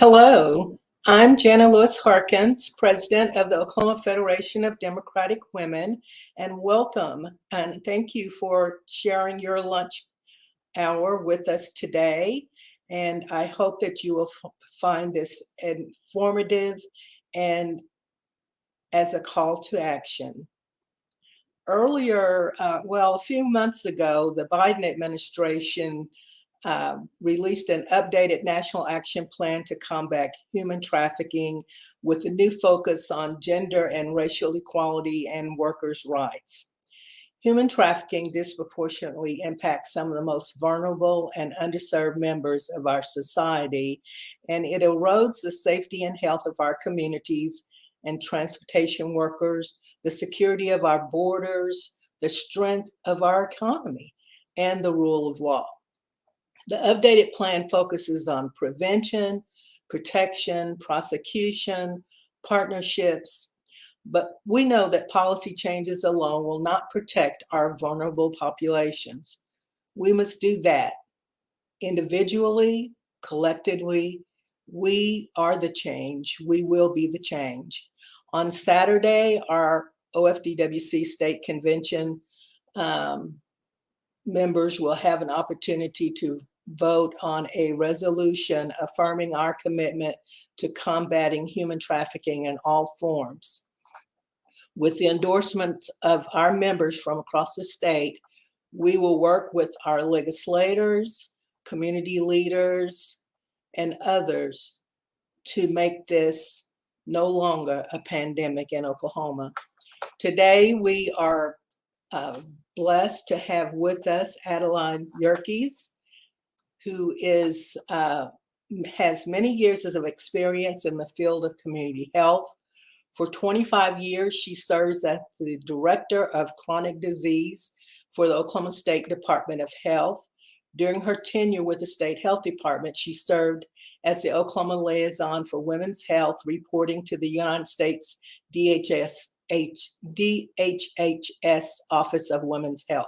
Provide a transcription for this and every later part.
Hello, I'm Jana Lewis Harkins, President of the Oklahoma Federation of Democratic Women, and welcome and thank you for sharing your lunch hour with us today. And I hope that you will find this informative and as a call to action. Earlier, a few months ago, the Biden administration released an updated national action plan to combat human trafficking with a new focus on gender and racial equality and workers' rights. Human trafficking disproportionately impacts some of the most vulnerable and underserved members of our society, and it erodes the safety and health of our communities and transportation workers, the security of our borders, the strength of our economy, and the rule of law. The updated plan focuses on prevention, protection, prosecution, partnerships, but we know that policy changes alone will not protect our vulnerable populations. We must do that individually, collectively. We are the change. We will be the change. On Saturday, our OFDWC State Convention members will have an opportunity to vote on a resolution affirming our commitment to combating human trafficking in all forms. With the endorsements of our members from across the state, we will work with our legislators, community leaders, and others to make this no longer a pandemic in Oklahoma. Today, we are blessed to have with us Adeline Yerkes, who has many years of experience in the field of community health. For 25 years, she serves as the Director of Chronic Disease for the Oklahoma State Department of Health. During her tenure with the State Health Department, she served as the Oklahoma Liaison for Women's Health, reporting to the United States DHHS Office of Women's Health.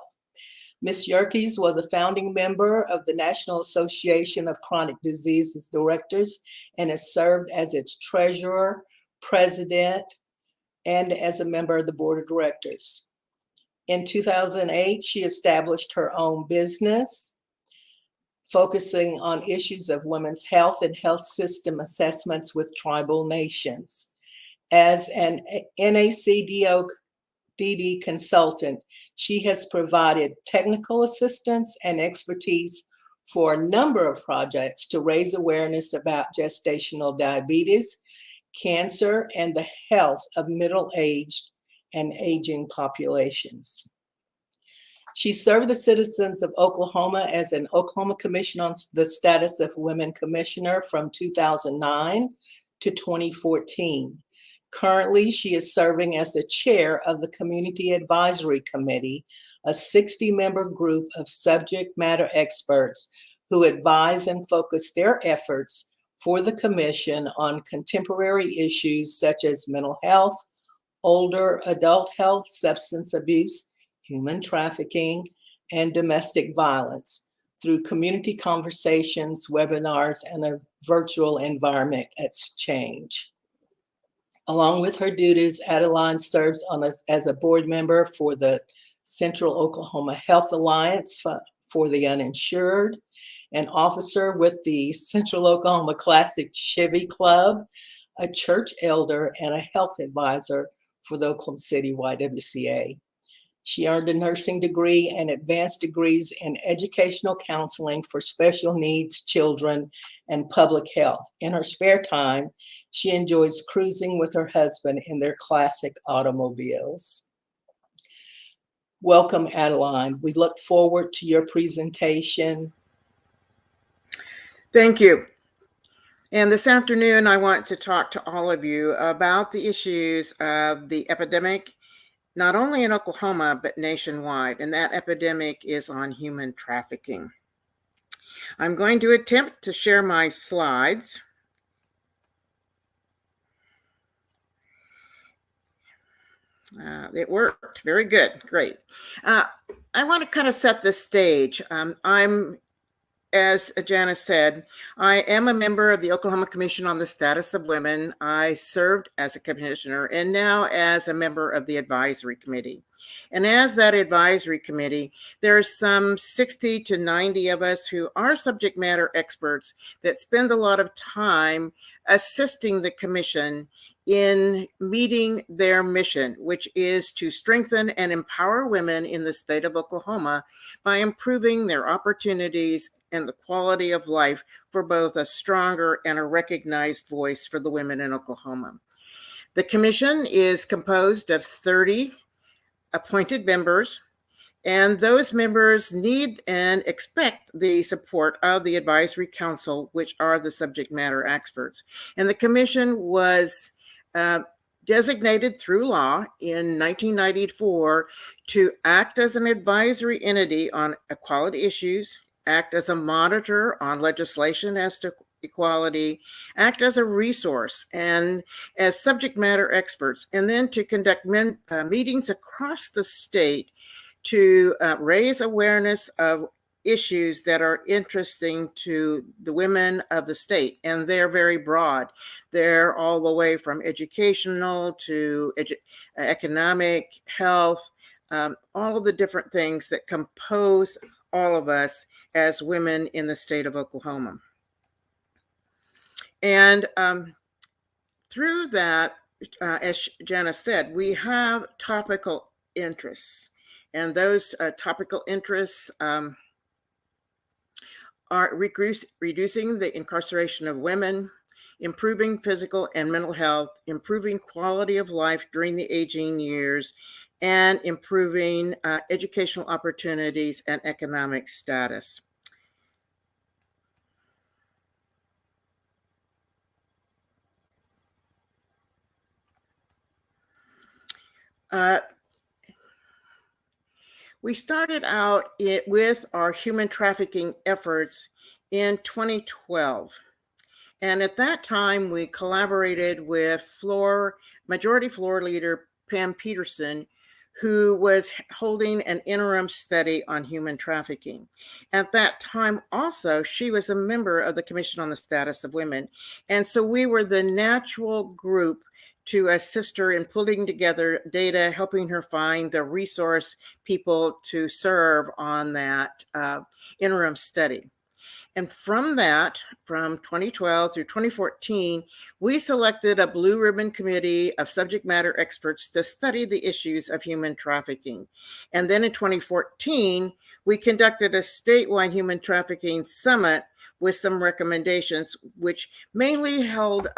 Ms. Yerkes was a founding member of the National Association of Chronic Diseases Directors and has served as its treasurer, president, and as a member of the board of directors. In 2008, she established her own business, focusing on issues of women's health and health system assessments with tribal nations. As an NACDODD consultant, she has provided technical assistance and expertise for a number of projects to raise awareness about gestational diabetes, cancer, and the health of middle-aged and aging populations. She served the citizens of Oklahoma as an Oklahoma Commission on the Status of Women Commissioner from 2009 to 2014. Currently, she is serving as the chair of the Community Advisory Committee, a 60-member group of subject matter experts who advise and focus their efforts for the commission on contemporary issues such as mental health, older adult health, substance abuse, human trafficking, and domestic violence through community conversations, webinars, and a virtual environment exchange. Along with her duties, Adeline serves as a board member for the Central Oklahoma Health Alliance for the Uninsured, an officer with the Central Oklahoma Classic Chevy Club, a church elder, and a health advisor for the Oklahoma City YWCA. She earned a nursing degree and advanced degrees in educational counseling for special needs children and public health. In her spare time, she enjoys cruising with her husband in their classic automobiles. Welcome, Adeline. We look forward to your presentation. Thank you. And this afternoon, I want to talk to all of you about the issues of the epidemic, not only in Oklahoma, but nationwide. And that epidemic is on human trafficking. I'm going to attempt to share my slides. It worked. Very good. Great. I want to kind of set the stage. I'm as Janice said, I am a member of the Oklahoma Commission on the Status of Women. I served as a commissioner and now as a member of the advisory committee. And as that advisory committee, there are some 60 to 90 of us who are subject matter experts that spend a lot of time assisting the commission in meeting their mission, which is to strengthen and empower women in the state of Oklahoma by improving their opportunities and the quality of life for both a stronger and a recognized voice for the women in Oklahoma. The commission is composed of 30 appointed members, and those members need and expect the support of the advisory council, which are the subject matter experts. And the commission was designated through law in 1994 to act as an advisory entity on equality issues, act as a monitor on legislation as to equality, act as a resource and as subject matter experts, and then to conduct meetings across the state to raise awareness of issues that are interesting to the women of the state. And they're very broad. They're all the way from educational to economic, health, all of the different things that compose all of us as women in the state of Oklahoma. And through that, as Janice said, we have topical interests. And those topical interests are reducing the incarceration of women, improving physical and mental health, improving quality of life during the aging years, and improving educational opportunities and economic status. We started out with our human trafficking efforts in 2012. And at that time, we collaborated with Majority Floor Leader Pam Peterson, who was holding an interim study on human trafficking. At that time also, she was a member of the Commission on the Status of Women. And so we were the natural group to assist her in pulling together data, helping her find the resource people to serve on that interim study. And from that, from 2012 through 2014, we selected a blue ribbon committee of subject matter experts to study the issues of human trafficking. And then in 2014, we conducted a statewide human trafficking summit with some recommendations, which mainly held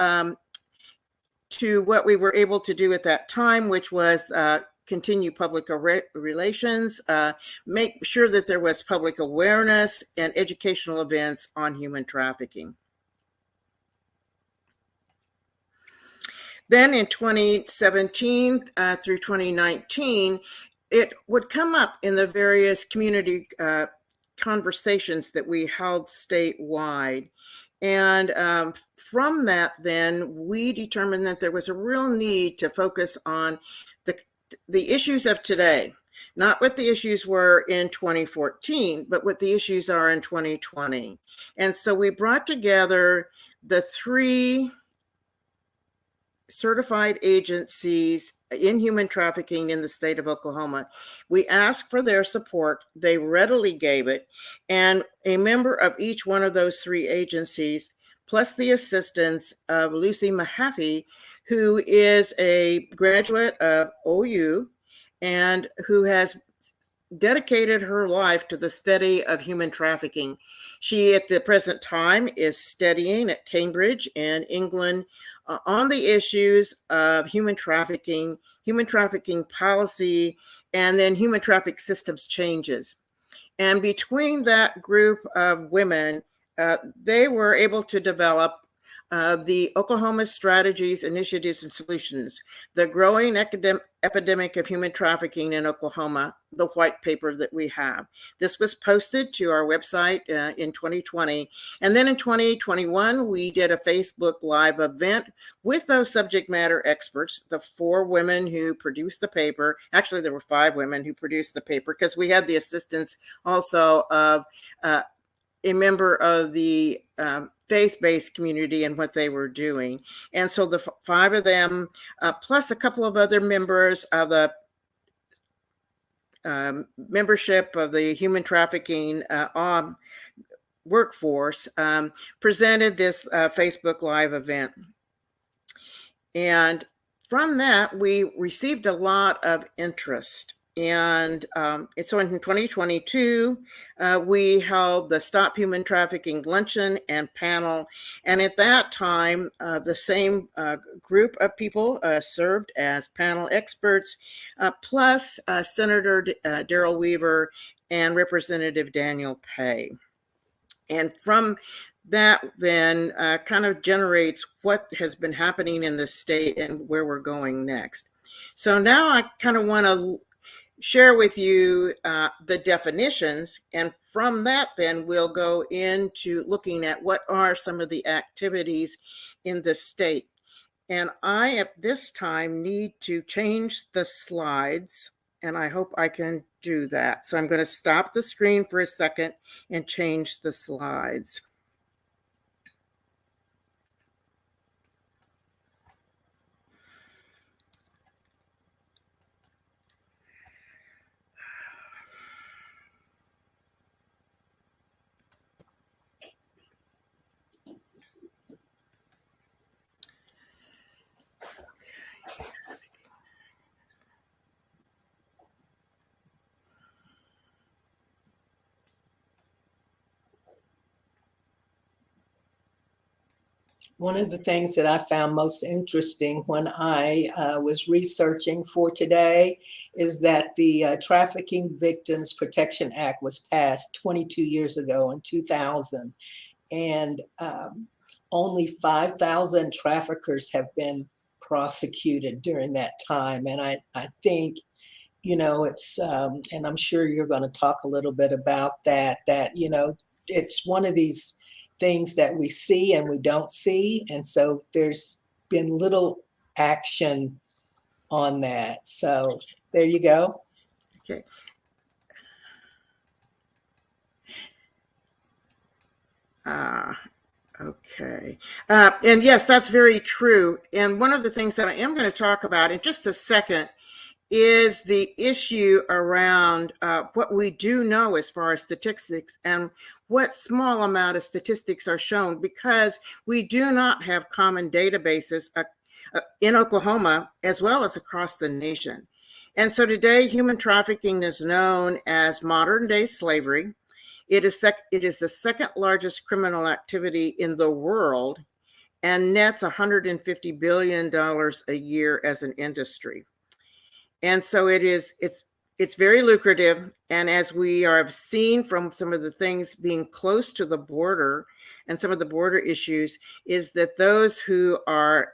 to what we were able to do at that time, which was continue public relations, make sure that there was public awareness and educational events on human trafficking. Then in 2017 through 2019, it would come up in the various community conversations that we held statewide. And from that, then we determined that there was a real need to focus on the issues of today, not what the issues were in 2014, but what the issues are in 2020. And so we brought together the 3 certified agencies in human trafficking in the state of Oklahoma. We asked for their support. They readily gave it. And a member of each one of those 3 agencies, plus the assistance of Lucy Mahaffey, who is a graduate of OU and who has dedicated her life to the study of human trafficking. She, at the present time, is studying at Cambridge in England on the issues of human trafficking policy, and then human traffic systems changes. And between that group of women, they were able to develop the Oklahoma Strategies, Initiatives, and Solutions, the growing epidemic of human trafficking in Oklahoma, the white paper that we have. This was posted to our website in 2020. And then in 2021, we did a Facebook Live event with those subject matter experts, the 4 women who produced the paper. Actually, there were 5 women who produced the paper because we had the assistance also of a member of the faith-based community and what they were doing. And so the five of them, plus a couple of other members of the membership of the human trafficking workforce, presented this Facebook Live event. And from that, we received a lot of interest. And so in 2022, we held the Stop Human Trafficking Luncheon and Panel. And at that time, the same group of people served as panel experts, plus Senator Darrell Weaver and Representative Daniel Pay. And from that then kind of generates what has been happening in the state and where we're going next. So now I kind of want to share with you the definitions, and from that then we'll go into looking at what are some of the activities in the state. And I at this time need to change the slides, and I hope I can do that. So I'm going to stop the screen for a second and change the slides. One of the things that I found most interesting when I was researching for today is that the Trafficking Victims Protection Act was passed 22 years ago in 2000, and only 5,000 traffickers have been prosecuted during that time. And I think, you know, it's, and I'm sure you're going to talk a little bit about that, you know, it's one of these things that we see and we don't see. And so there's been little action on that. So there you go. Okay. Okay. And yes, that's very true. And one of the things that I am going to talk about in just a second is the issue around what we do know as far as statistics and what small amount of statistics are shown, because we do not have common databases in Oklahoma as well as across the nation. And so today, human trafficking is known as modern day slavery. It is the second largest criminal activity in the world and nets $150 billion a year as an industry. And so it's very lucrative. And as we have seen from some of the things being close to the border and some of the border issues, is that those who are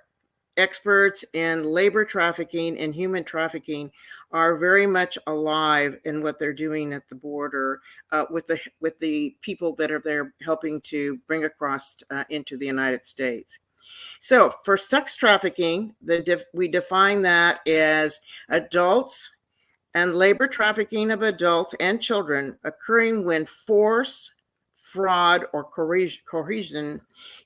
experts in labor trafficking and human trafficking are very much alive in what they're doing at the border with the people that are there helping to bring across into the United States. So for sex trafficking, we define that as adults and labor trafficking of adults and children occurring when force, fraud, or coercion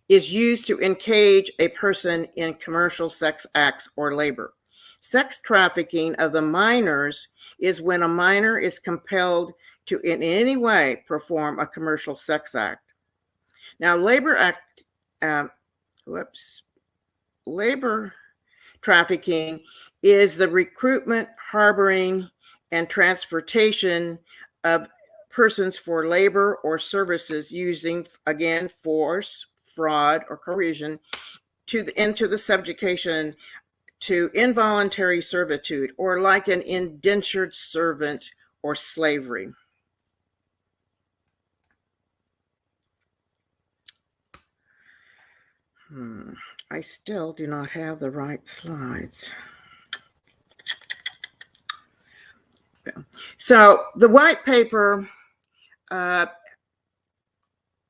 is used to engage a person in commercial sex acts or labor. Sex trafficking of the minors is when a minor is compelled to in any way perform a commercial sex act. Now, labor trafficking is the recruitment, harboring, and transportation of persons for labor or services using, again, force, fraud, or coercion into the subjugation to involuntary servitude, or like an indentured servant or slavery. I still do not have the right slides. So the white paper, I'm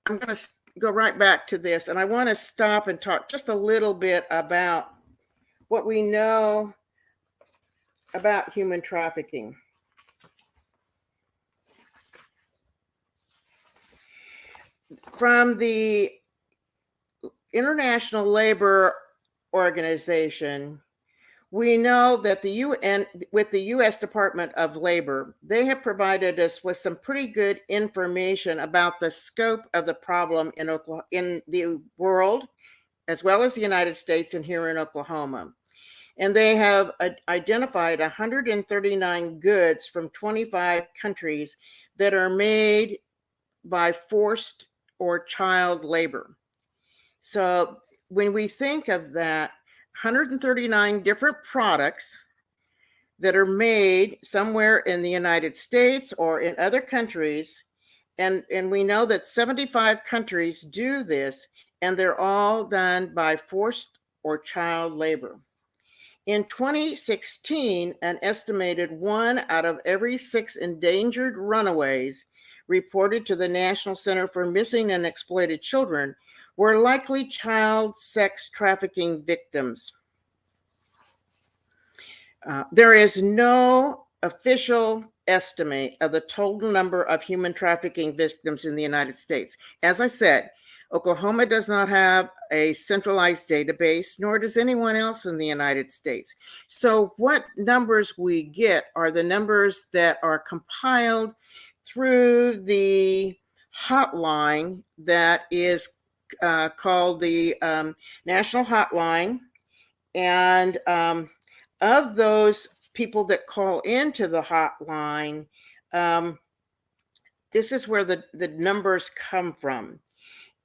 going to go right back to this, and I want to stop and talk just a little bit about what we know about human trafficking. From the International Labor Organization, we know that the UN, with the U.S. Department of Labor, they have provided us with some pretty good information about the scope of the problem in the world, as well as the United States and here in Oklahoma. And they have identified 139 goods from 25 countries that are made by forced or child labor. So when we think of that, 139 different products that are made somewhere in the United States or in other countries, and we know that 75 countries do this, and they're all done by forced or child labor. In 2016, an estimated 1 out of every 6 endangered runaways reported to the National Center for Missing and Exploited Children were likely child sex trafficking victims. There is no official estimate of the total number of human trafficking victims in the United States. As I said, Oklahoma does not have a centralized database, nor does anyone else in the United States. So what numbers we get are the numbers that are compiled through the hotline that is called the National Hotline. And of those people that call into the hotline, this is where the numbers come from.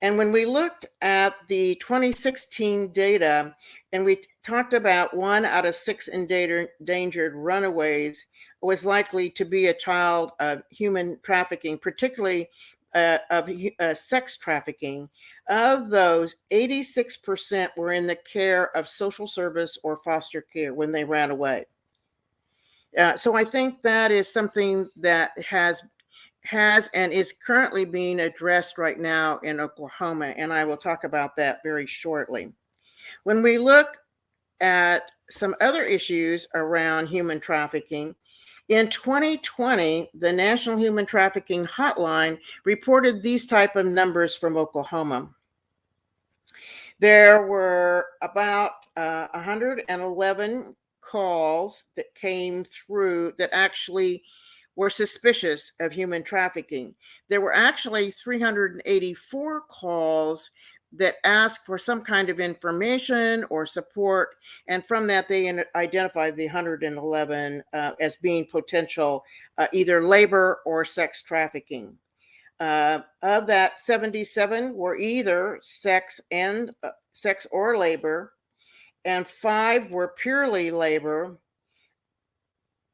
And when we looked at the 2016 data, and we talked about 1 out of 6 endangered runaways was likely to be a child of human trafficking, particularly of sex trafficking. Of those, 86% were in the care of social service or foster care when they ran away. So I think that is something that has and is currently being addressed right now in Oklahoma, and I will talk about that very shortly. When we look at some other issues around human trafficking, in 2020, the National Human Trafficking Hotline reported these type of numbers from Oklahoma. There were about 111 calls that came through that actually were suspicious of human trafficking. There were actually 384 calls that asked for some kind of information or support, and from that they identified the 111 as being potential either labor or sex trafficking. Of that, 77 were either sex or labor, and 5 were purely labor.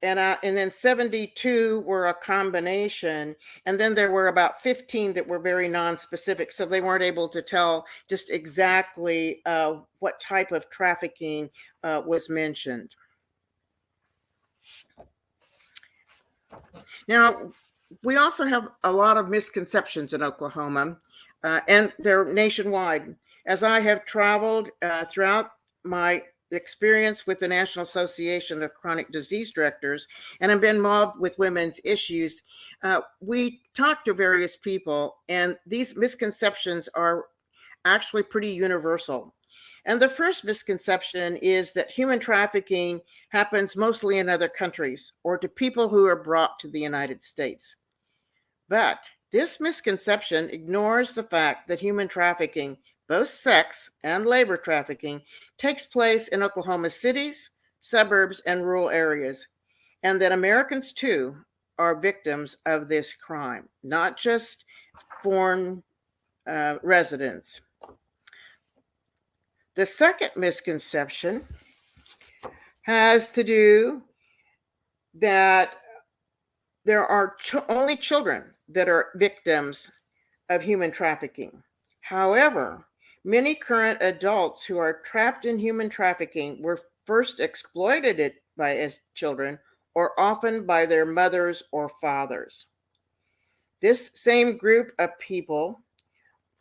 And then 72 were a combination. And then there were about 15 that were very non-specific. So they weren't able to tell just exactly what type of trafficking was mentioned. Now, we also have a lot of misconceptions in Oklahoma, and they're nationwide. As I have traveled throughout my experience with the National Association of Chronic Disease Directors, and I've been involved with women's issues, we talk to various people, and these misconceptions are actually pretty universal. And the first misconception is that human trafficking happens mostly in other countries or to people who are brought to the United States. But this misconception ignores the fact that human trafficking, both sex and labor trafficking, takes place in Oklahoma cities, suburbs, and rural areas, and that Americans too are victims of this crime, not just foreign residents. The second misconception has to do that there are only children that are victims of human trafficking. However, many current adults who are trapped in human trafficking were first exploited as children, or often by their mothers or fathers. This same group of people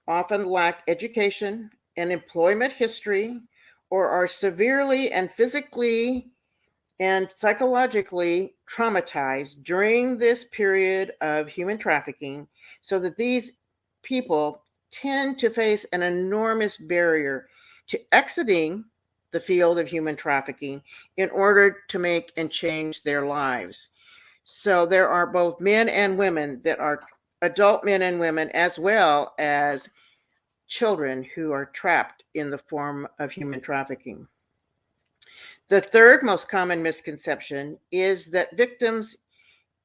often lack education and employment history, or are severely and physically and psychologically traumatized during this period of human trafficking, so that these people tend to face an enormous barrier to exiting the field of human trafficking in order to make and change their lives. So there are both men and women that are adult men and women, as well as children who are trapped in the form of human trafficking. The third most common misconception is that victims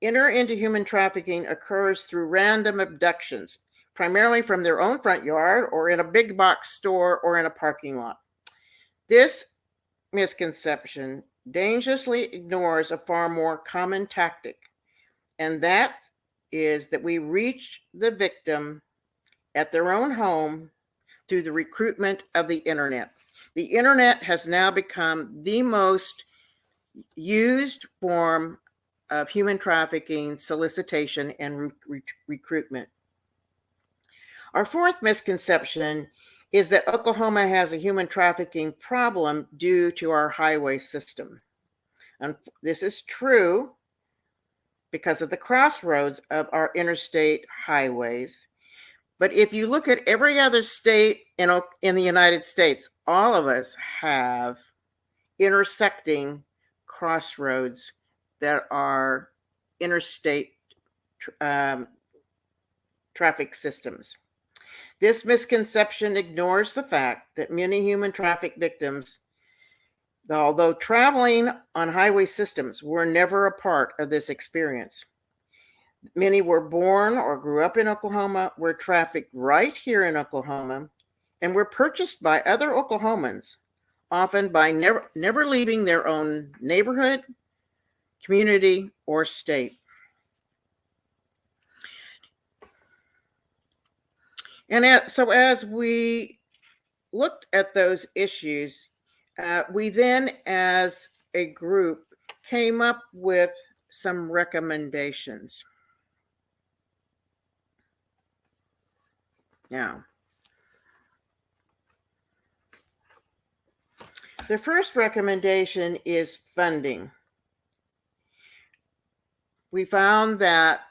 enter into human trafficking occurs through random abductions, primarily from their own front yard or in a big box store or in a parking lot. This misconception dangerously ignores a far more common tactic, and that is that we reach the victim at their own home through the recruitment of the internet. The internet has now become the most used form of human trafficking, solicitation, and recruitment. Our fourth misconception is that Oklahoma has a human trafficking problem due to our highway system. And this is true because of the crossroads of our interstate highways. But if you look at every other state in the United States, all of us have intersecting crossroads that are interstate traffic systems. This misconception ignores the fact that many human traffic victims, although traveling on highway systems, were never a part of this experience. Many were born or grew up in Oklahoma, were trafficked right here in Oklahoma, and were purchased by other Oklahomans, often by never leaving their own neighborhood, community, or state. And so as we looked at those issues, we then, as a group, came up with some recommendations. Now, the first recommendation is funding. We found that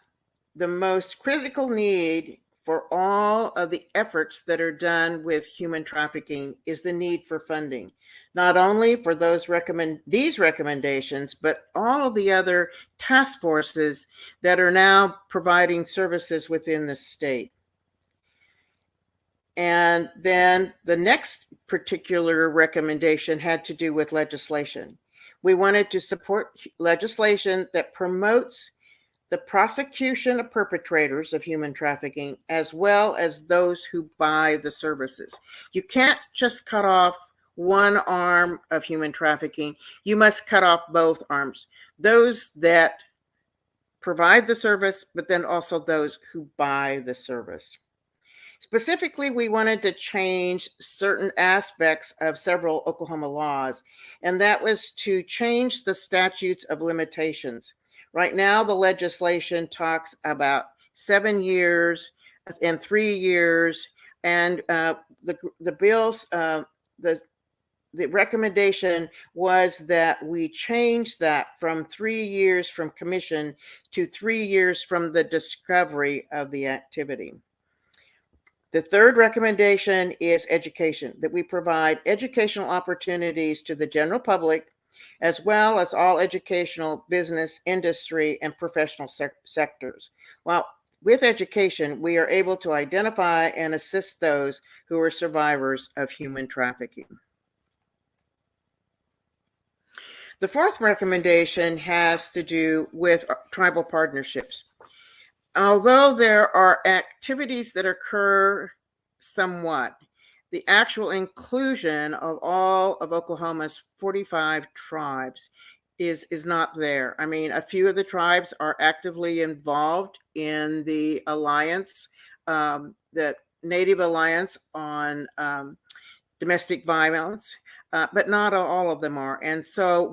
the most critical need for all of the efforts that are done with human trafficking is the need for funding, not only for these recommendations, but all of the other task forces that are now providing services within the state. And then the next particular recommendation had to do with legislation. We wanted to support legislation that promotes the prosecution of perpetrators of human trafficking, as well as those who buy the services. You can't just cut off one arm of human trafficking. You must cut off both arms. Those that provide the service, but then also those who buy the service. Specifically, we wanted to change certain aspects of several Oklahoma laws, and that was to change the statutes of limitations. Right now, the legislation talks about 7 years and 3 years, and the bills, the recommendation was that we change that from 3 years from commission to 3 years from the discovery of the activity. The third recommendation is education, that we provide educational opportunities to the general public, as well as all educational, business, industry, and professional sectors. Well, with education, we are able to identify and assist those who are survivors of human trafficking. The fourth recommendation has to do with tribal partnerships. Although there are activities that occur somewhat, the actual inclusion of all of Oklahoma's 45 tribes is not there. I mean, a few of the tribes are actively involved in the alliance, the Native Alliance on domestic violence, but not all of them are. And so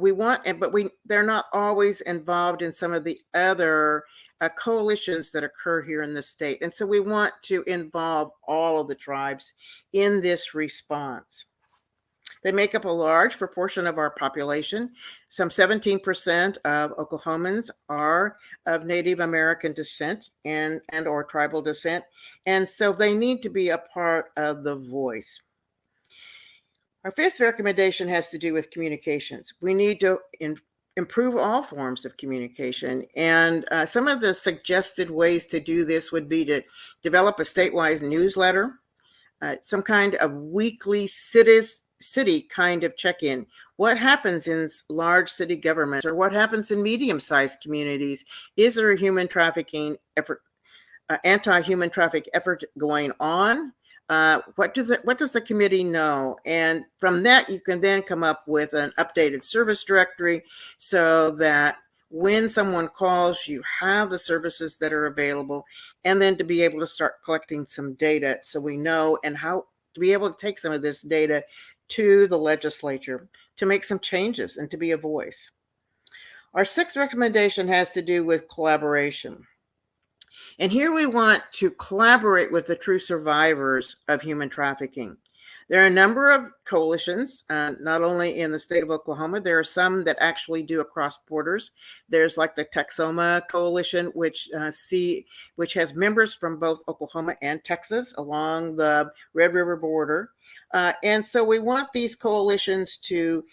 they're not always involved in some of the other coalitions that occur here in the state. And so we want to involve all of the tribes in this response. They make up a large proportion of our population. Some 17% of Oklahomans are of Native American descent and or tribal descent. And so they need to be a part of the voice. Our fifth recommendation has to do with communications. We need to improve all forms of communication. And some of the suggested ways to do this would be to develop a statewide newsletter, some kind of weekly city kind of check-in. What happens in large city governments, or what happens in medium-sized communities? Is there a human trafficking effort, anti-human traffic effort going on? What does the committee know? And from that, you can then come up with an updated service directory so that when someone calls, you have the services that are available, and then to be able to start collecting some data so we know, and how to be able to take some of this data to the legislature to make some changes and to be a voice. Our sixth recommendation has to do with collaboration. And here we want to collaborate with the true survivors of human trafficking. There are a number of coalitions, not only in the state of Oklahoma. There are some that actually do across borders. There's like the Texoma Coalition, which has members from both Oklahoma and Texas along the Red River border. And so we want these coalitions to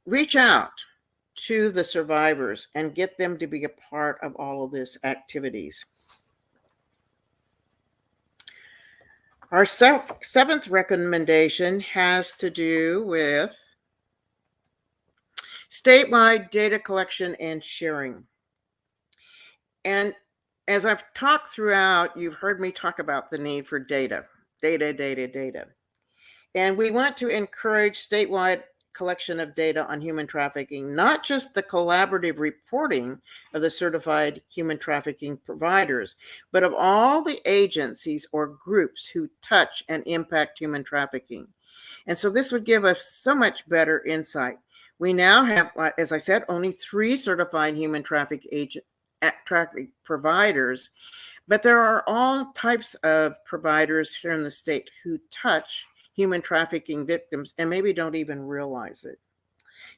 reach out to the survivors and get them to be a part of all of these activities. Our seventh recommendation has to do with statewide data collection and sharing. And as I've talked throughout, you've heard me talk about the need for data. And we want to encourage statewide collection of data on human trafficking, not just the collaborative reporting of the certified human trafficking providers, but of all the agencies or groups who touch and impact human trafficking. And so this would give us so much better insight. We now have, as I said, only 3 certified human trafficking providers, but there are all types of providers here in the state who touch human trafficking victims and maybe don't even realize it.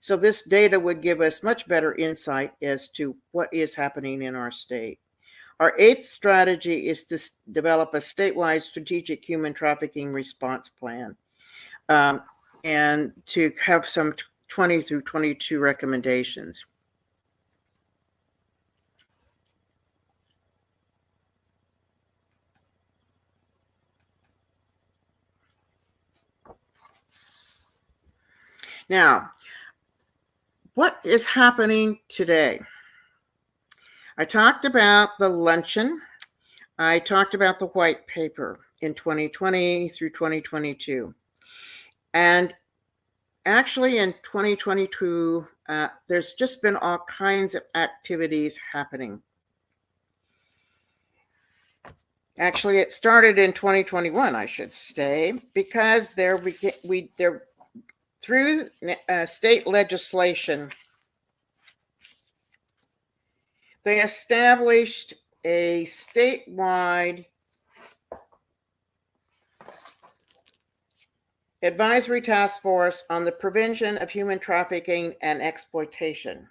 So this data would give us much better insight as to what is happening in our state. Our 8th strategy is to develop a statewide strategic human trafficking response plan, and to have some 20 through 22 recommendations. Now, what is happening today? I talked about the luncheon. I talked about the white paper in 2020 through 2022. And actually in 2022, there's just been all kinds of activities happening. Actually, it started in 2021, I should say, because through state legislation, they established a statewide advisory task force on the prevention of human trafficking and exploitation.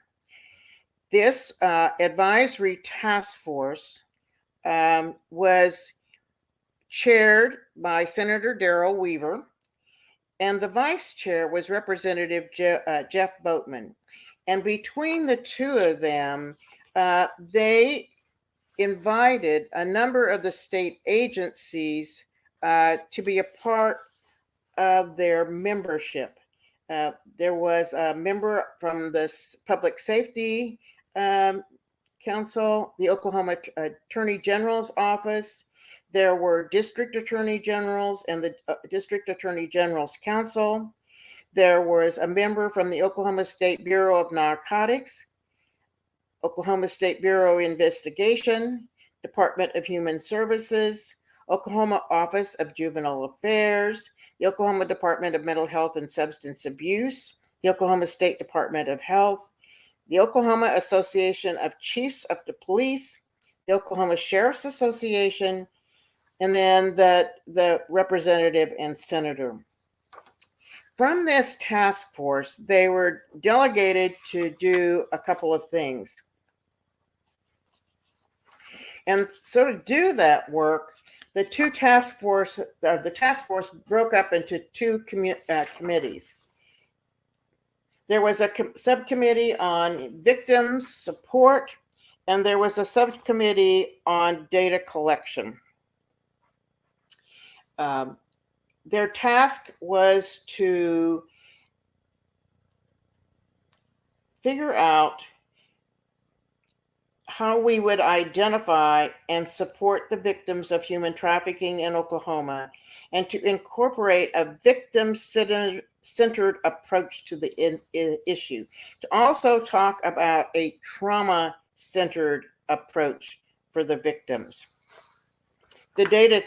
This advisory task force was chaired by Senator Darrell Weaver, and the vice chair was Representative Jeff Boatman. And between the two of them, they invited a number of the state agencies to be a part of their membership. There was a member from the Public Safety Council, the Oklahoma Attorney General's Office. There were district attorney generals and the District Attorney General's Council. There was a member from the Oklahoma State Bureau of Narcotics, Oklahoma State Bureau of Investigation, Department of Human Services, Oklahoma Office of Juvenile Affairs, the Oklahoma Department of Mental Health and Substance Abuse, the Oklahoma State Department of Health, the Oklahoma Association of Chiefs of the Police, the Oklahoma Sheriff's Association, and then the representative and senator. from this task force, they were delegated to do a couple of things. And so to do that work, the task force broke up into two committees. There was a subcommittee on victims support, and there was a subcommittee on data collection. Their task was to figure out how we would identify and support the victims of human trafficking in Oklahoma, and to incorporate a victim-centered approach to the issue. To also talk about a trauma-centered approach for the victims. The data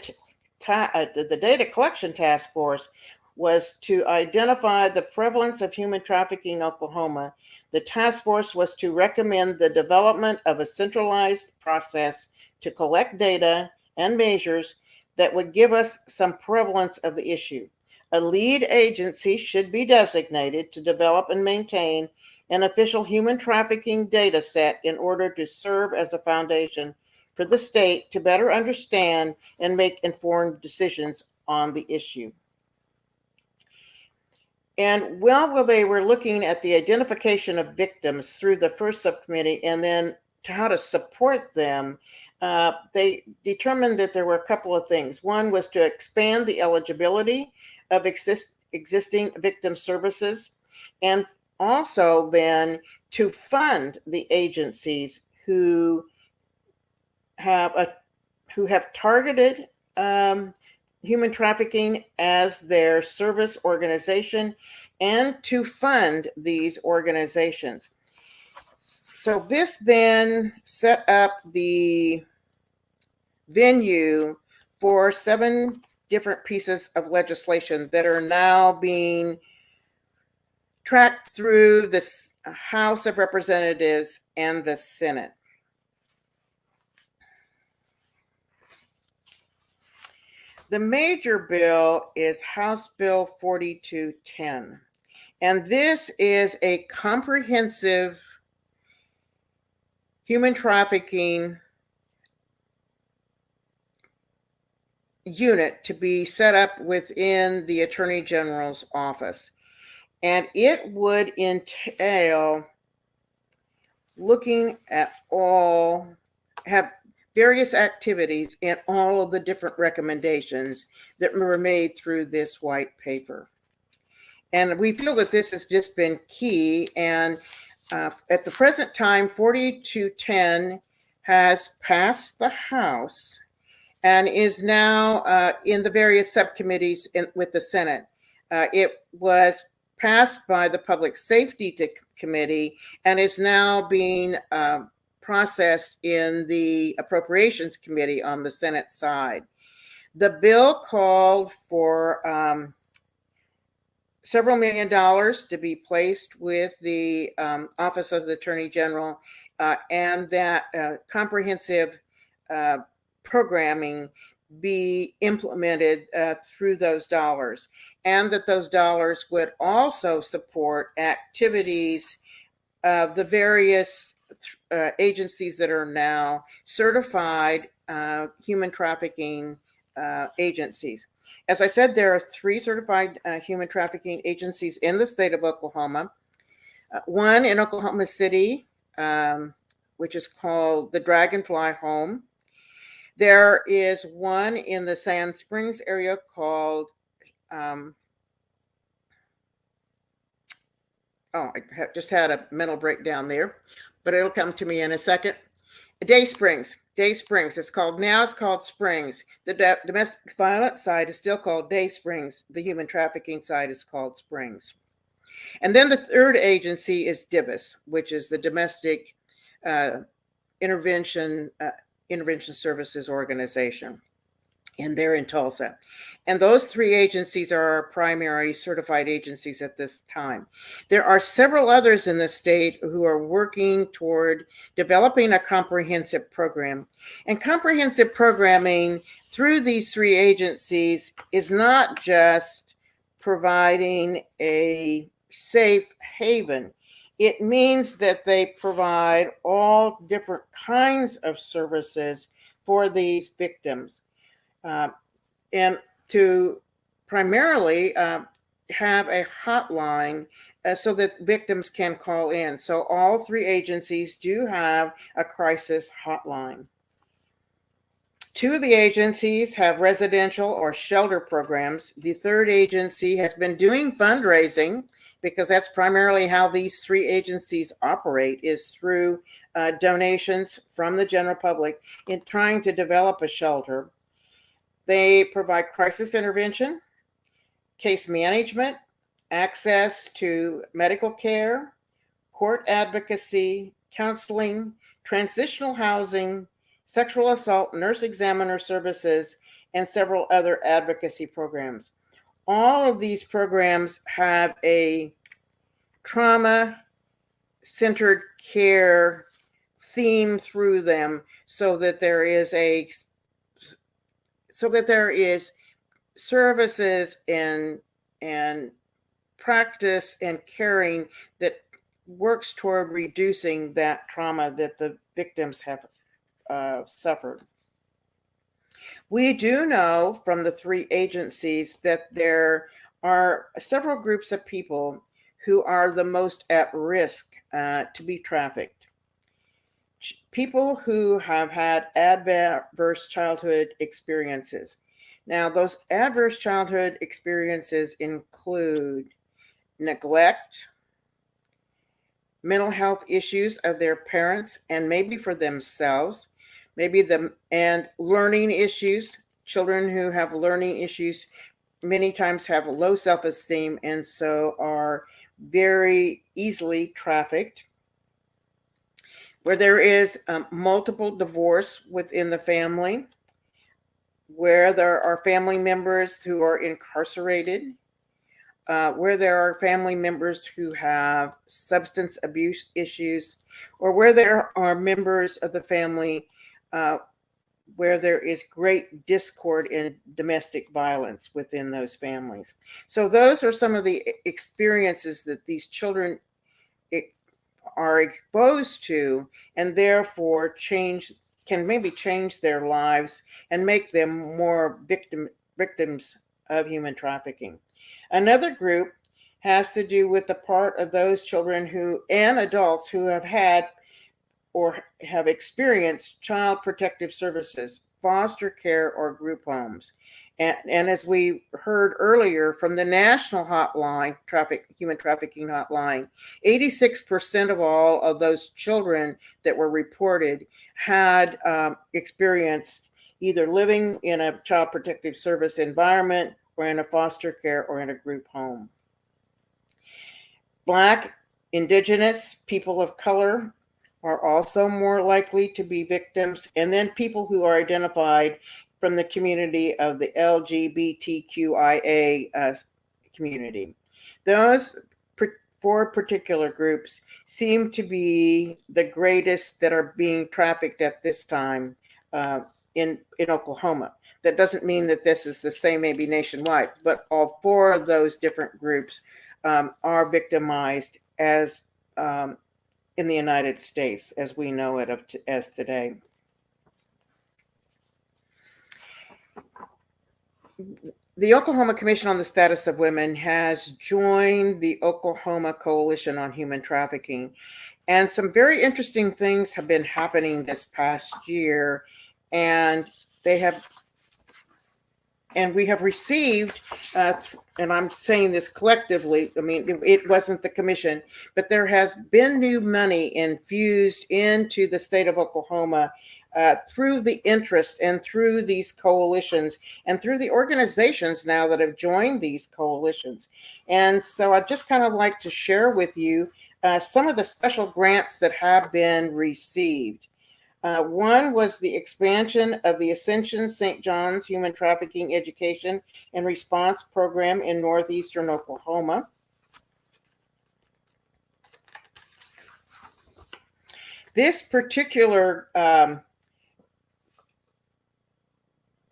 collection task force was to identify the prevalence of human trafficking in Oklahoma. The task force was to recommend the development of a centralized process to collect data and measures that would give us some prevalence of the issue. A lead agency should be designated to develop and maintain an official human trafficking data set in order to serve as a foundation for the state to better understand and make informed decisions on the issue. And while they were looking at the identification of victims through the first subcommittee and then to how to support them, they determined that there were a couple of things. One was to expand the eligibility of existing victim services, and also then to fund the agencies who have targeted human trafficking as their service organization, and to fund these organizations. So this then set up the venue for 7 different pieces of legislation that are now being tracked through the House of Representatives and the Senate. The major bill is House Bill 4210, and this is a comprehensive human trafficking unit to be set up within the Attorney General's office. And it would entail looking at have various activities and all of the different recommendations that were made through this white paper. And we feel that this has just been key. And at the present time, 4210 has passed the House and is now in the various subcommittees with the Senate. It was passed by the Public Safety Committee and is now being processed in the Appropriations Committee on the Senate side. The bill called for several $1 million to be placed with the Office of the Attorney General, and that comprehensive programming be implemented through those dollars, and that those dollars would also support activities of the various agencies that are now certified human trafficking agencies. As I said, there are 3 certified human trafficking agencies in the state of Oklahoma. One in Oklahoma City, which is called the Dragonfly Home. There is one in the Sand Springs area called, I just had a mental breakdown there, but it'll come to me in a second. Day Springs. It's called Springs. The domestic violence side is still called Day Springs. The human trafficking side is called Springs. And then the third agency is DIVIS, which is the Domestic Intervention Services Organization. And they're in Tulsa. And those 3 agencies are our primary certified agencies at this time. There are several others in the state who are working toward developing a comprehensive program. And comprehensive programming through these 3 agencies is not just providing a safe haven. It means that they provide all different kinds of services for these victims, and to primarily have a hotline so that victims can call in. So all three agencies do have a crisis hotline. Two of the agencies have residential or shelter programs. The third agency has been doing fundraising, because that's primarily how these three agencies operate, is through donations from the general public in trying to develop a shelter. They provide crisis intervention, case management, access to medical care, court advocacy, counseling, transitional housing, sexual assault, nurse examiner services, and several other advocacy programs. All of these programs have a trauma-centered care theme through them, so that there is services and practice and caring that works toward reducing that trauma that the victims have suffered. We do know from the three agencies that there are several groups of people who are the most at risk to be trafficked. People who have had adverse childhood experiences. Now, those adverse childhood experiences include neglect, mental health issues of their parents and maybe for themselves, and learning issues. Children who have learning issues many times have low self-esteem and so are very easily trafficked. Where there is multiple divorce within the family, where there are family members who are incarcerated, where there are family members who have substance abuse issues, or where there are members of the family where there is great discord and domestic violence within those families. So those are some of the experiences that these children are exposed to, and therefore can maybe change their lives and make them more victims of human trafficking. Another group has to do with the part of those children and adults who have had or have experienced child protective services, foster care, or group homes. And as we heard earlier from the national hotline, human trafficking hotline, 86% of all of those children that were reported had experienced either living in a child protective service environment or in a foster care or in a group home. Black, Indigenous, people of color are also more likely to be victims, and then people who are identified from the community of the LGBTQIA community. Those four particular groups seem to be the greatest that are being trafficked at this time in Oklahoma. That doesn't mean that this is the same maybe nationwide, but all four of those different groups are victimized as in the United States as we know it as today. The Oklahoma Commission on the Status of Women has joined the Oklahoma Coalition on Human Trafficking, and some very interesting things have been happening this past year, and we have received, and I'm saying this collectively, I mean, it wasn't the commission, but there has been new money infused into the state of Oklahoma through the interest and through these coalitions and through the organizations now that have joined these coalitions. And so I'd just kind of like to share with you some of the special grants that have been received. One was the expansion of the Ascension St. John's Human Trafficking Education and Response Program in northeastern Oklahoma. This particular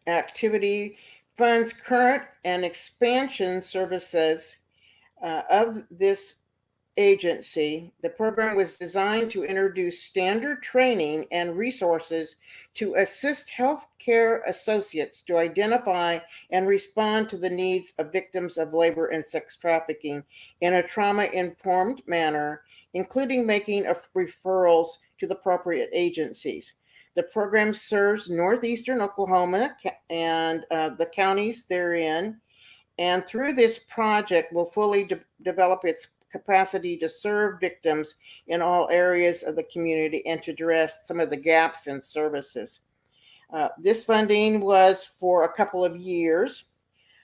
activity funds current and expansion services of this agency. The program was designed to introduce standard training and resources to assist healthcare associates to identify and respond to the needs of victims of labor and sex trafficking in a trauma-informed manner, including making of referrals to the appropriate agencies. The program serves northeastern Oklahoma and the counties therein, and through this project will fully develop its capacity to serve victims in all areas of the community and to address some of the gaps in services. This funding was for a couple of years.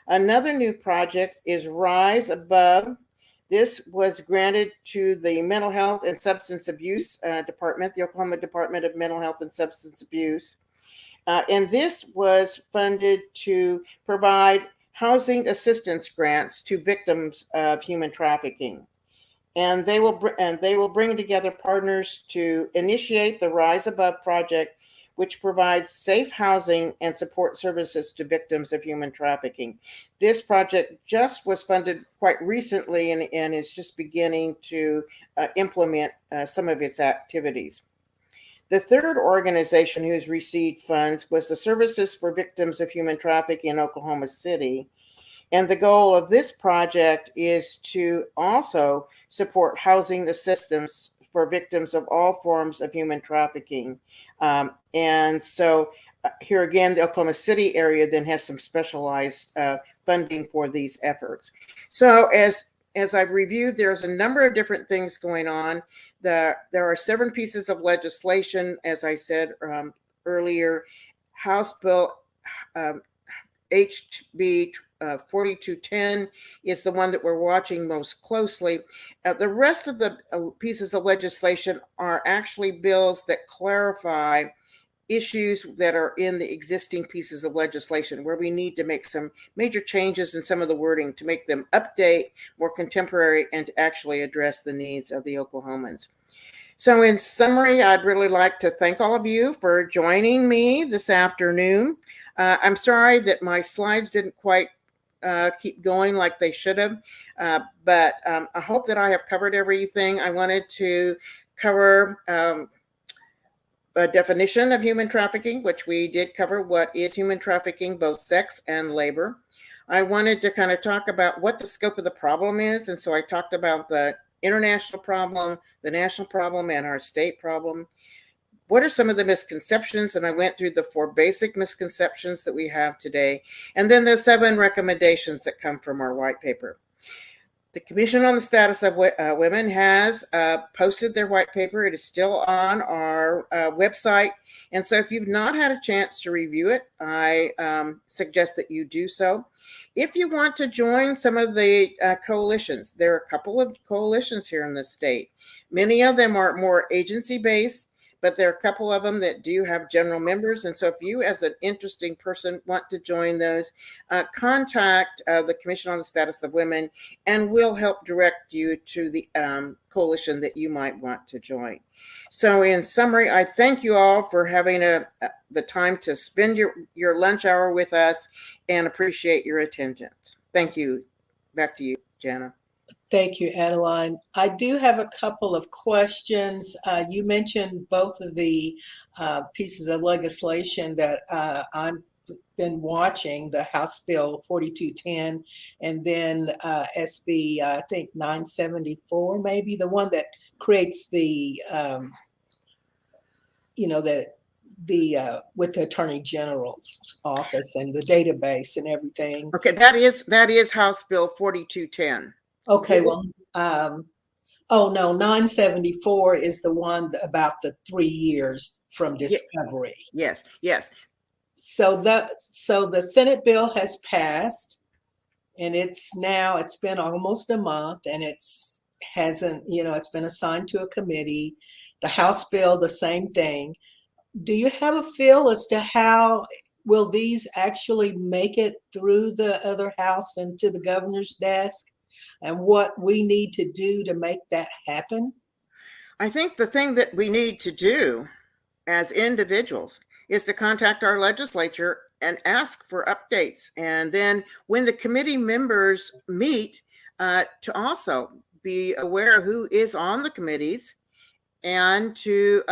Another new project is Rise Above. This was granted to the Mental Health and Substance Abuse Department, the Oklahoma Department of Mental Health and Substance Abuse. And this was funded to provide housing assistance grants to victims of human trafficking. And they will bring together partners to initiate the Rise Above project, which provides safe housing and support services to victims of human trafficking. This project just was funded quite recently and is just beginning to implement some of its activities. The third organization who's received funds was the Services for Victims of Human Trafficking in Oklahoma City. And the goal of this project is to also support housing assistance for victims of all forms of human trafficking. And so here again, the Oklahoma City area then has some specialized funding for these efforts. So as I've reviewed, there's a number of different things going on. There are 7 pieces of legislation, as I said earlier. House Bill HB 4210 is the one that we're watching most closely. The rest of the pieces of legislation are actually bills that clarify issues that are in the existing pieces of legislation where we need to make some major changes in some of the wording to make them update, more contemporary, and to actually address the needs of the Oklahomans. So in summary, I'd really like to thank all of you for joining me this afternoon. I'm sorry that my slides didn't quite keep going like they should have, but I hope that I have covered everything. I wanted to cover a definition of human trafficking, which we did cover. What is human trafficking, both sex and labor? I wanted to kind of talk about what the scope of the problem is, and so I talked about the international problem, the national problem, and our state problem. What are some of the misconceptions? And I went through the 4 basic misconceptions that we have today, and then the 7 recommendations that come from our white paper. The Commission on the Status of Women has posted their white paper. It is still on our website. And so if you've not had a chance to review it, I suggest that you do so. If you want to join some of the coalitions, there are a couple of coalitions here in the state. Many of them are more agency-based, but there are a couple of them that do have general members. And so if you as an interesting person want to join those, contact the Commission on the Status of Women, and we'll help direct you to the coalition that you might want to join. So in summary, I thank you all for having the time to spend your lunch hour with us and appreciate your attendance. Thank you. Back to you, Jana. Thank you, Adeline. I do have a couple of questions. You mentioned both of the pieces of legislation that I've been watching, the House Bill 4210 and then SB, I think 974, maybe, the one that creates the, with the Attorney General's office and the database and everything. Okay, that is House Bill 4210. Okay, well, oh no, 974 is the one about the 3 years from discovery. Yes. So the Senate bill has passed, and it's been almost a month, and it's been assigned to a committee. The House bill, the same thing. Do you have a feel as to how will these actually make it through the other house and to the governor's desk? And what we need to do to make that happen? I think the thing that we need to do as individuals is to contact our legislature ask for updates. And then when the committee members meet, to also be aware who is on the committees, and to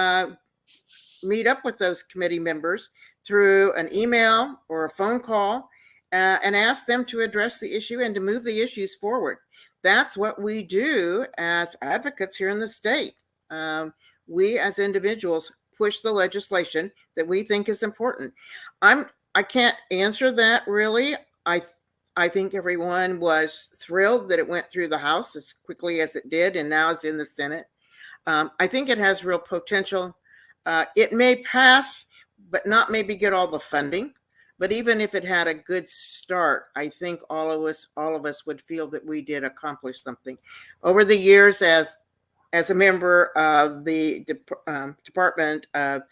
meet up with those committee members through an email or a phone call, and ask them to address the issue and to move the issues forward. That's what we do as advocates here in the state. We as individuals push the legislation that we think is important. I can't answer that really. I think everyone was thrilled that it went through the House as quickly as it did, and now it's in the Senate. I think it has real potential. It may pass, but not maybe get all the funding. But even if it had a good start, I think all of us would feel that we did accomplish something. Over the years, as a member of the Department of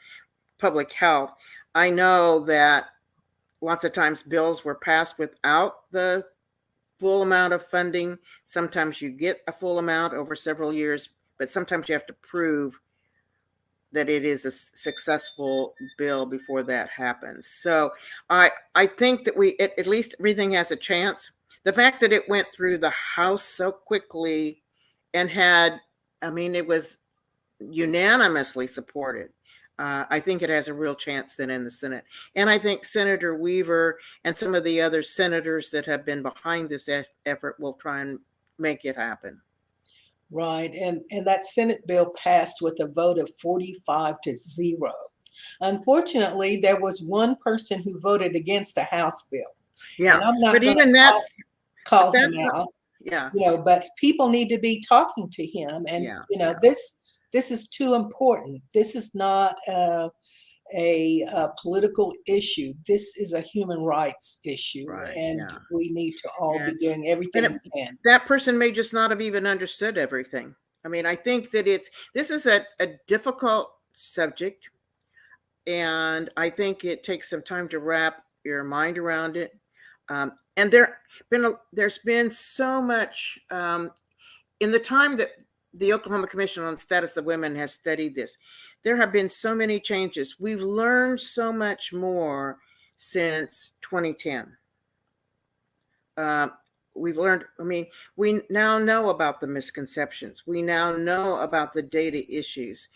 Public Health, I know that lots of times bills were passed without the full amount of funding. Sometimes you get a full amount over several years, but sometimes you have to prove that it is a successful bill before that happens. So I think that at least everything has a chance. The fact that it went through the House so quickly and it was unanimously supported. I think it has a real chance then in the Senate. And I think Senator Weaver and some of the other senators that have been behind this effort will try and make it happen. Right. And that Senate bill passed with a vote of 45-0. Unfortunately, there was one person who voted against the House bill. Yeah. And I'm not but even that, call him out. Yeah. But people need to be talking to him. And, this is too important. This is not a political issue. This is a human rights issue, right, and we need to all be doing everything we can. That person may just not have even understood everything. I mean, I think that this is a difficult subject, and I think it takes some time to wrap your mind around it. And there's been so much in the time that the Oklahoma Commission on the Status of Women has studied this. There have been so many changes. We've learned so much more since 2010. We've learned, we now know about the misconceptions. We now know about the data issues.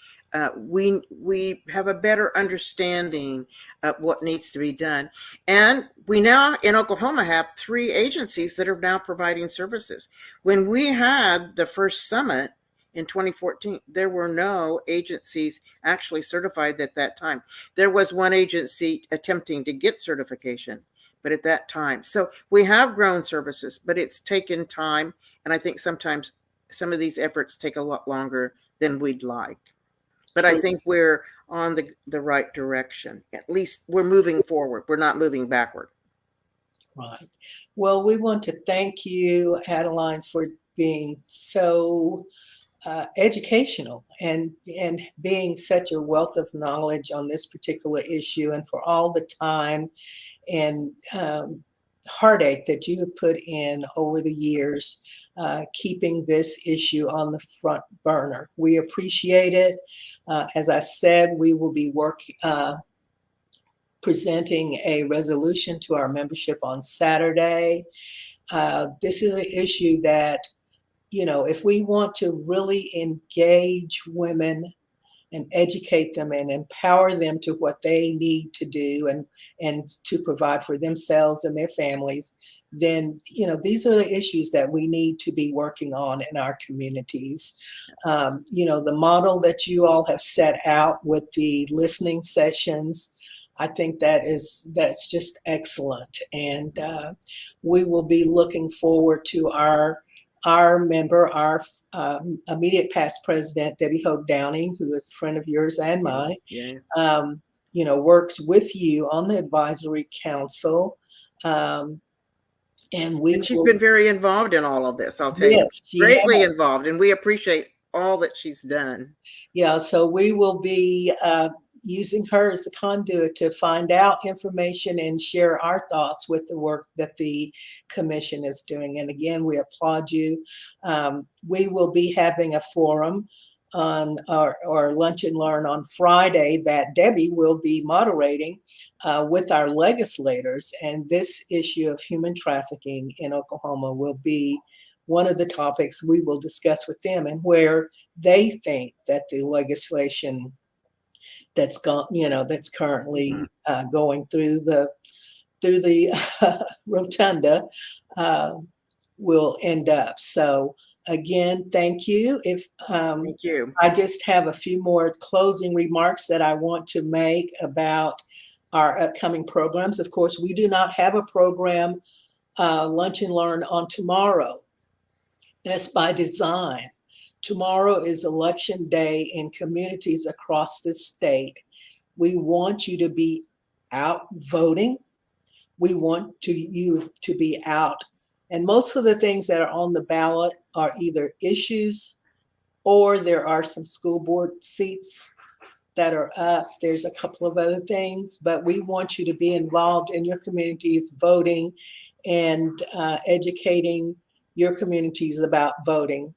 We have a better understanding of what needs to be done. And we now in Oklahoma have 3 agencies that are now providing services. When we had the first summit in 2014, there were no agencies actually certified at that time. There was one agency attempting to get certification, but at that time. So we have grown services, but it's taken time. And I think sometimes some of these efforts take a lot longer than we'd like. But I think we're on the right direction. At least we're moving forward. We're not moving backward. Right. Well, we want to thank you, Adeline, for being so educational and being such a wealth of knowledge on this particular issue, and for all the time and heartache that you have put in over the years, keeping this issue on the front burner. We appreciate it. As I said, we will be presenting a resolution to our membership on Saturday. This is an issue that, if we want to really engage women and educate them and empower them to what they need to do and to provide for themselves and their families, then, these are the issues that we need to be working on in our communities. The model that you all have set out with the listening sessions, I think that's just excellent. And we will be looking forward to our member, our immediate past president, Debbie Hope Downing, who is a friend of yours and mine, Yes. Works with you on the advisory council. And she's been very involved in all of this, I'll tell you. Greatly involved, and we appreciate all that she's done. Yeah, so we will be using her as a conduit to find out information and share our thoughts with the work that the commission is doing. And again, we applaud you. We will be having a forum on our Lunch and Learn on Friday that Debbie will be moderating with our legislators. And this issue of human trafficking in Oklahoma will be one of the topics we will discuss with them, and where they think that the legislation that's that's currently going through the rotunda will end up. So again, thank you. Thank you. I just have a few more closing remarks that I want to make about our upcoming programs. Of course, we do not have a program, Lunch and Learn, on tomorrow. That's by design. Tomorrow is election day in communities across this state. We want you to be out voting. We want you to be out. And most of the things that are on the ballot are either issues, or there are some school board seats that are up. There's a couple of other things, but we want you to be involved in your communities, voting and educating your communities about voting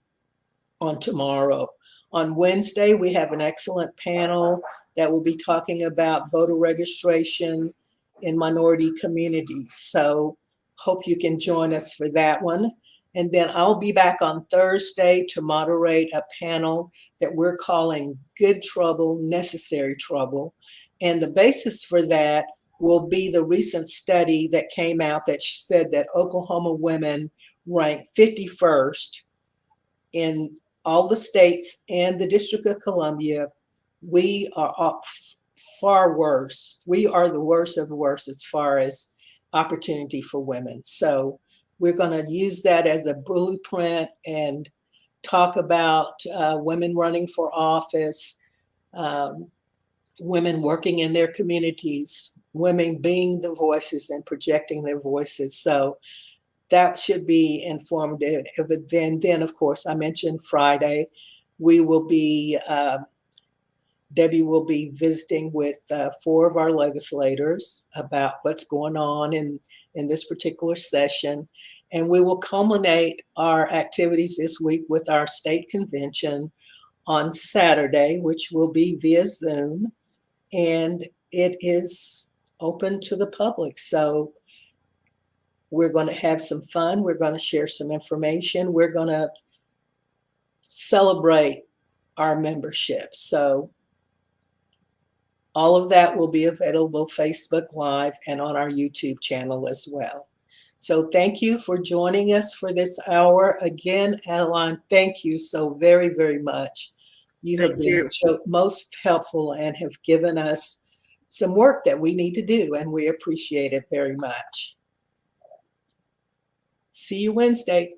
on tomorrow. On Wednesday, we have an excellent panel that will be talking about voter registration in minority communities. So hope you can join us for that one. And then I'll be back on Thursday to moderate a panel that we're calling Good Trouble, Necessary Trouble. And the basis for that will be the recent study that came out that said that Oklahoma women ranked 51st in all the states and the District of Columbia. We are far worse. We are the worst of the worst as far as opportunity for women. So we're going to use that as a blueprint and talk about women running for office, women working in their communities, women being the voices and projecting their voices. So that should be informative. Then, of course, I mentioned Friday, we will be, Debbie will be visiting with 4 of our legislators about what's going on in this particular session. And we will culminate our activities this week with our state convention on Saturday, which will be via Zoom. And it is open to the public. So we're going to have some fun. We're going to share some information. We're going to celebrate our membership. So all of that will be available Facebook Live and on our YouTube channel as well. So thank you for joining us for this hour. Again, Adeline, thank you so very, very much. You have been most helpful and have given us some work that we need to do, and we appreciate it very much. See you Wednesday.